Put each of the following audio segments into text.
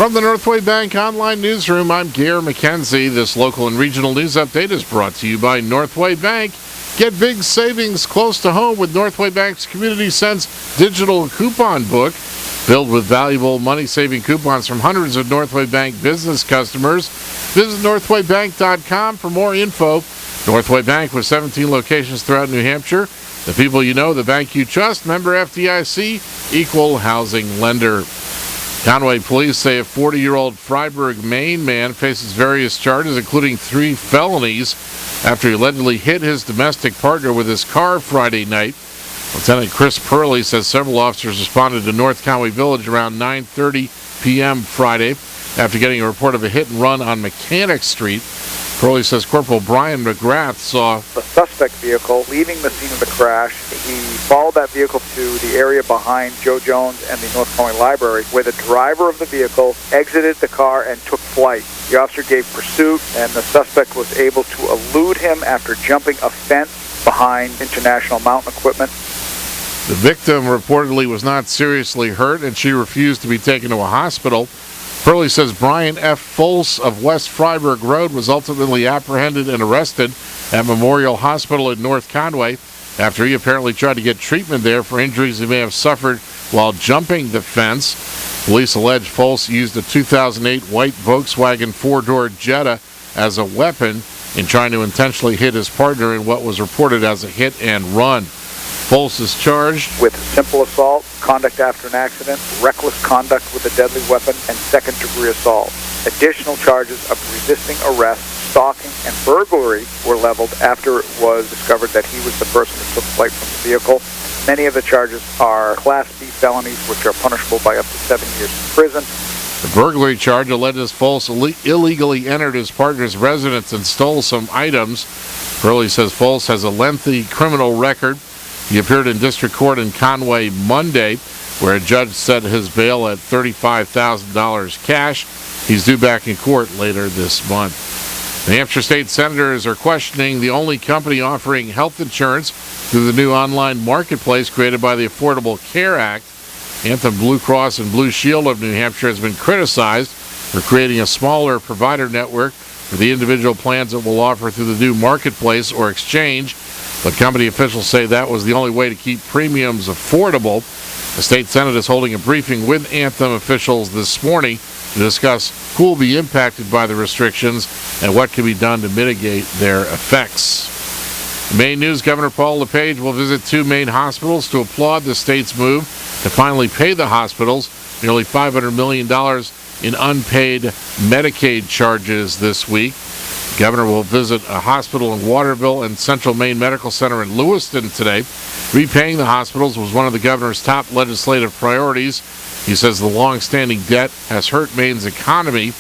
From the Northway Bank Online Newsroom, I'm Gare McKenzie. This local and regional news update is brought to you by Northway Bank. Get big savings close to home with Northway Bank's Community Sense digital coupon book. Filled with valuable money-saving coupons from hundreds of Northway Bank business customers. Visit northwaybank.com for more info. Northway Bank with 17 locations throughout New Hampshire. The people you know, the bank you trust. Member FDIC, equal housing lender. Conway police say a 40-year-old Freiburg, Maine man faces various charges, including 3 felonies, after he allegedly hit his domestic partner with his car Friday night. Lieutenant Chris Purley says several officers responded to North Conway Village around 9:30 p.m. Friday after getting a report of a hit and run on Mechanic Street. Purley says Corporal Brian McGrath saw the suspect vehicle leaving the scene of the crash. He followed that vehicle to the area behind Joe Jones and the North Conway Library, where the driver of the vehicle exited the car and took flight. The officer gave pursuit, and the suspect was able to elude him after jumping a fence behind International Mountain Equipment. The victim reportedly was not seriously hurt, and she refused to be taken to a hospital. Purley says Brian F. Folse of West Freiburg Road was ultimately apprehended and arrested at Memorial Hospital in North Conway after he apparently tried to get treatment there for injuries he may have suffered while jumping the fence. Police allege Folse used a 2008 white Volkswagen 4-door Jetta as a weapon in trying to intentionally hit his partner in what was reported as a hit and run. Folse is charged with simple assault, conduct after an accident, reckless conduct with a deadly weapon, and second-degree assault. Additional charges of resisting arrest, stalking, and burglary were leveled after it was discovered that he was the person who took flight from the vehicle. Many of the charges are Class B felonies, which are punishable by up to 7 years in prison. The burglary charge alleges Folse illegally entered his partner's residence and stole some items. Burley says Folse has a lengthy criminal record. He appeared in district court in Conway Monday, where a judge set his bail at $35,000 cash. He's due back in court later this month. New Hampshire state senators are questioning the only company offering health insurance through the new online marketplace created by the Affordable Care Act. Anthem Blue Cross and Blue Shield of New Hampshire has been criticized for creating a smaller provider network for the individual plans it will offer through the new marketplace or exchange. But company officials say that was the only way to keep premiums affordable. The state Senate is holding a briefing with Anthem officials this morning to discuss who will be impacted by the restrictions and what can be done to mitigate their effects. In Maine news, Governor Paul LePage will visit 2 Maine hospitals to applaud the state's move to finally pay the hospitals nearly $500 million in unpaid Medicaid charges this week. The governor will visit a hospital in Waterville and Central Maine Medical Center in Lewiston today. Repaying the hospitals was one of the governor's top legislative priorities. He says the long-standing debt has hurt Maine's economy.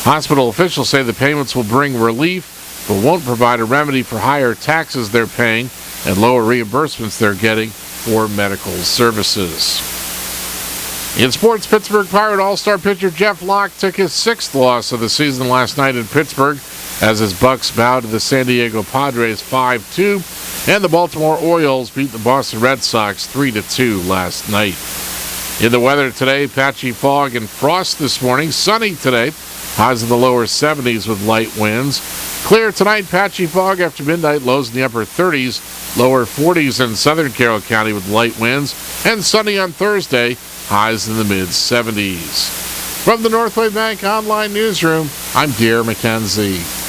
Hospital officials say the payments will bring relief, but won't provide a remedy for higher taxes they're paying and lower reimbursements they're getting for medical services. In sports, Pittsburgh Pirate All-Star pitcher Jeff Locke took his 6th loss of the season last night in Pittsburgh as his Bucks bowed to the San Diego Padres 5-2, and the Baltimore Orioles beat the Boston Red Sox 3-2 last night. In the weather today, patchy fog and frost this morning. Sunny today, highs in the lower 70s with light winds. Clear tonight, patchy fog after midnight, lows in the upper 30s, lower 40s in southern Carroll County with light winds, and sunny on Thursday, highs in the mid-70s. From the Northway Bank Online Newsroom, I'm Gare McKenzie.